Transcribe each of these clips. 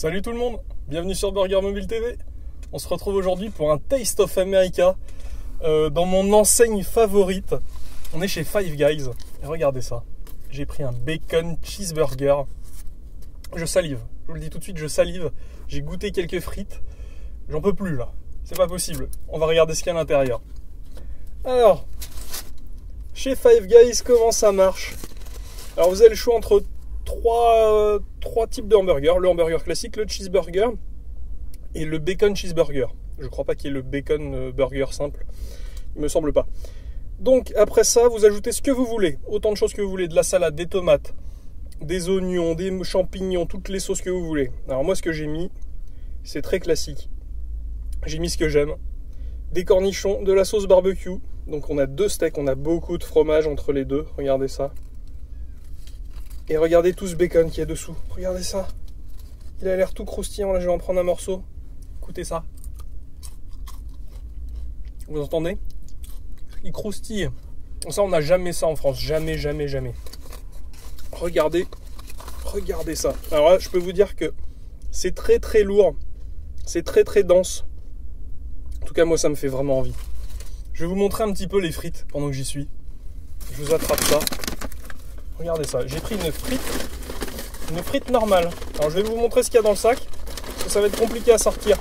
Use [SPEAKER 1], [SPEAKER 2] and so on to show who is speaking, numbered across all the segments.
[SPEAKER 1] Salut tout le monde, bienvenue sur Burger Mobile TV. On se retrouve aujourd'hui pour un Taste of America dans mon enseigne favorite. On est chez Five Guys et regardez ça. J'ai pris un bacon cheeseburger. Je salive, je vous le dis tout de suite, je salive. J'ai goûté quelques frites. J'en peux plus là, c'est pas possible. On va regarder ce qu'il y a à l'intérieur. Alors, chez Five Guys, comment ça marche? Alors vous avez le choix entre trois types de hamburgers. Le hamburger classique, le cheeseburger et le bacon cheeseburger. Je crois pas qu'il y ait le bacon burger simple. Il me semble pas. Donc après ça, vous ajoutez ce que vous voulez. Autant de choses que vous voulez. De la salade, des tomates, des oignons, des champignons, toutes les sauces que vous voulez. Alors moi ce que j'ai mis, c'est très classique. J'ai mis ce que j'aime. Des cornichons, de la sauce barbecue. Donc on a deux steaks, on a beaucoup de fromage entre les deux. Regardez ça. Et regardez tout ce bacon qu'il y a dessous. Regardez ça. Il a l'air tout croustillant. Là, je vais en prendre un morceau. Écoutez ça. Vous entendez? Il croustille. Ça, on n'a jamais ça en France. Jamais, jamais, jamais. Regardez. Regardez ça. Alors là, je peux vous dire que c'est très, très lourd. C'est très, très dense. En tout cas, moi, ça me fait vraiment envie. Je vais vous montrer un petit peu les frites pendant que j'y suis. Je vous attrape ça. Regardez ça, j'ai pris une frite normale. Alors je vais vous montrer ce qu'il y a dans le sac, parce que ça va être compliqué à sortir.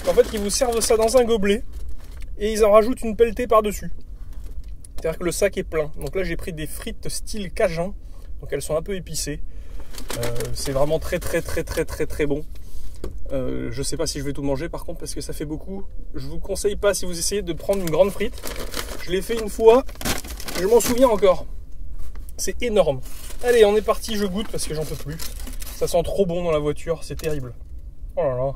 [SPEAKER 1] En fait, ils vous servent ça dans un gobelet et ils en rajoutent une pelletée par-dessus. C'est-à-dire que le sac est plein. Donc là, j'ai pris des frites style cajun, donc elles sont un peu épicées. C'est vraiment très très très très très très bon. Je sais pas si je vais tout manger par contre parce que ça fait beaucoup. Je vous conseille pas, si vous essayez, de prendre une grande frite. Je l'ai fait une fois, je m'en souviens encore. C'est énorme. Allez, on est parti, je goûte parce que j'en peux plus. Ça sent trop bon dans la voiture, c'est terrible. Oh là là.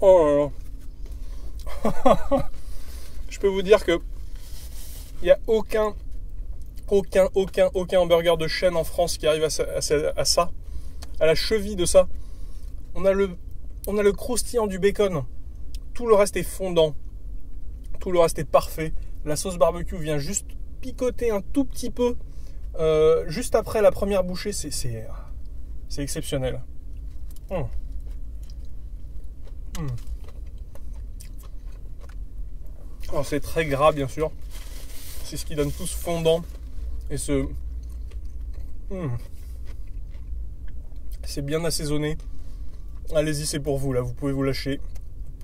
[SPEAKER 1] Oh là là. Je peux vous dire que il n'y a aucun hamburger de chaîne en France qui arrive à ça, à la cheville de ça. On a le croustillant du bacon. Tout le reste est fondant. Tout le reste est parfait. La sauce barbecue vient juste picoter un tout petit peu. Juste après la première bouchée, c'est exceptionnel. Alors, c'est très gras, bien sûr. C'est ce qui donne tout ce fondant. Et c'est bien assaisonné. Allez-y, c'est pour vous, là. Vous pouvez vous lâcher.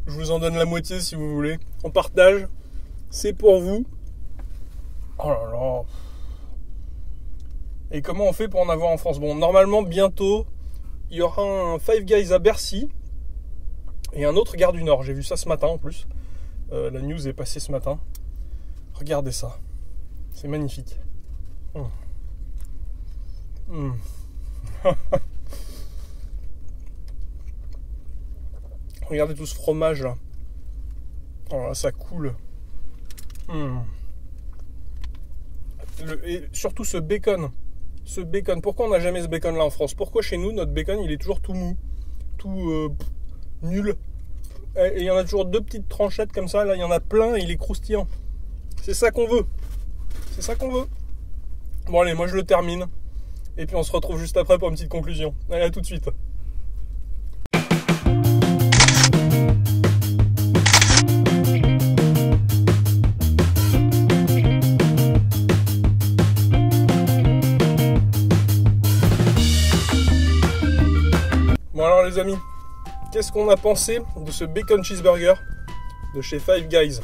[SPEAKER 1] Je vous en donne la moitié si vous voulez. On partage. C'est pour vous. Oh là là. Et comment on fait pour en avoir en France? Bon, normalement, bientôt, il y aura un Five Guys à Bercy. Et un autre Gare du Nord. J'ai vu ça ce matin en plus. La news est passée ce matin. Regardez ça. C'est magnifique. Regardez tout ce fromage là. Oh là, ça coule. Et surtout ce bacon. Ce bacon. Pourquoi on n'a jamais ce bacon là en France? Pourquoi chez nous notre bacon il est toujours tout mou, tout nul? Et il y en a toujours deux petites tranchettes comme ça. Là il y en a plein et il est croustillant. C'est ça qu'on veut. C'est ça qu'on veut. Bon allez, moi je le termine. Et puis on se retrouve juste après pour une petite conclusion. Allez, à tout de suite. Bon alors les amis, qu'est-ce qu'on a pensé de ce bacon cheeseburger de chez Five Guys?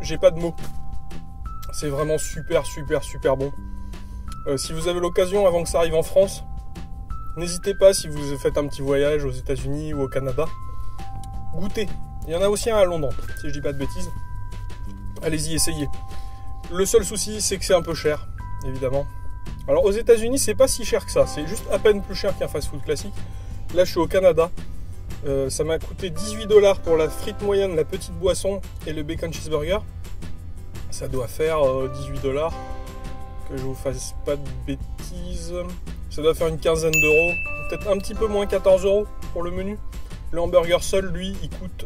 [SPEAKER 1] J'ai pas de mots. C'est vraiment super super super bon. Si vous avez l'occasion avant que ça arrive en France, n'hésitez pas, si vous faites un petit voyage aux États-Unis ou au Canada, goûtez. Il y en a aussi un à Londres, si je dis pas de bêtises. Allez-y, essayez. Le seul souci, c'est que c'est un peu cher, évidemment. Alors aux États-Unis, c'est pas si cher que ça, c'est juste à peine plus cher qu'un fast-food classique. Là, je suis au Canada. Ça m'a coûté 18 $ pour la frite moyenne, la petite boisson et le bacon cheeseburger. Ça doit faire 18 $. Que je vous fasse pas de bêtises. Ça doit faire une quinzaine d'euros. Peut-être un petit peu moins, 14 € pour le menu. Le hamburger seul, lui, il coûte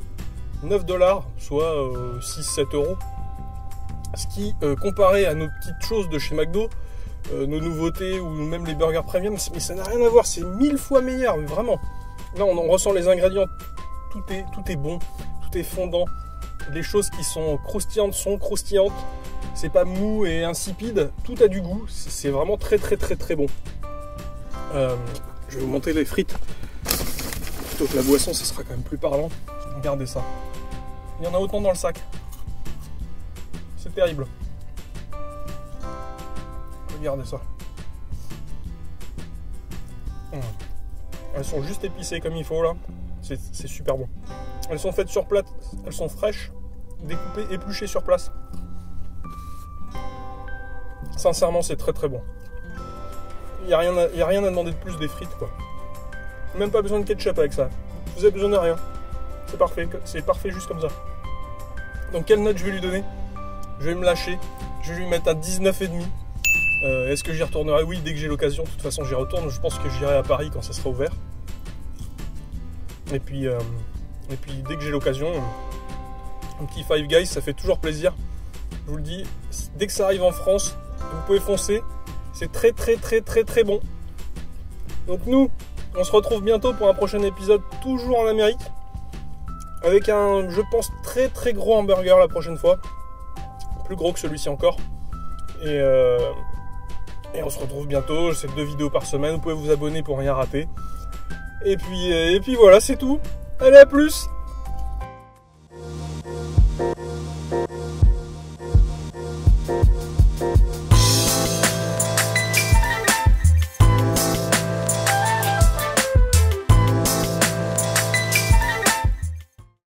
[SPEAKER 1] 9 $, soit 6-7 €. Ce qui, comparé à nos petites choses de chez McDo, nos nouveautés ou même les burgers premium, mais ça n'a rien à voir, c'est 1000 fois meilleur, mais vraiment. Là, on ressent les ingrédients, tout est bon, tout est fondant. Les choses qui sont croustillantes sont croustillantes. C'est pas mou et insipide, tout a du goût. C'est vraiment très bon. Je vais vous monter les frites. Plutôt que la boisson, ça sera quand même plus parlant. Regardez ça. Il y en a autant dans le sac. C'est terrible. Regardez ça. Elles sont juste épicées comme il faut là. C'est super bon. Elles sont faites sur place, elles sont fraîches, découpées, épluchées sur place. Sincèrement, c'est très bon. Il n'y a rien à demander de plus des frites, quoi. Même pas besoin de ketchup avec ça. Vous avez besoin de rien. C'est parfait juste comme ça. Donc quelle note je vais lui donner? Je vais me lâcher. Je vais lui mettre un 19,5. Est-ce que j'y retournerai? Oui, dès que j'ai l'occasion. De toute façon, j'y retourne. Je pense que j'irai à Paris quand ça sera ouvert. Et puis dès que j'ai l'occasion, un petit Five Guys, ça fait toujours plaisir. Je vous le dis, dès que ça arrive en France, vous pouvez foncer. C'est très bon. Donc nous, on se retrouve bientôt pour un prochain épisode, toujours en Amérique. Avec un, je pense, très gros hamburger la prochaine fois. Plus gros que celui-ci encore. Et on se retrouve bientôt. C'est 2 vidéos par semaine. Vous pouvez vous abonner pour rien rater. Et puis voilà, c'est tout. Allez, à plus!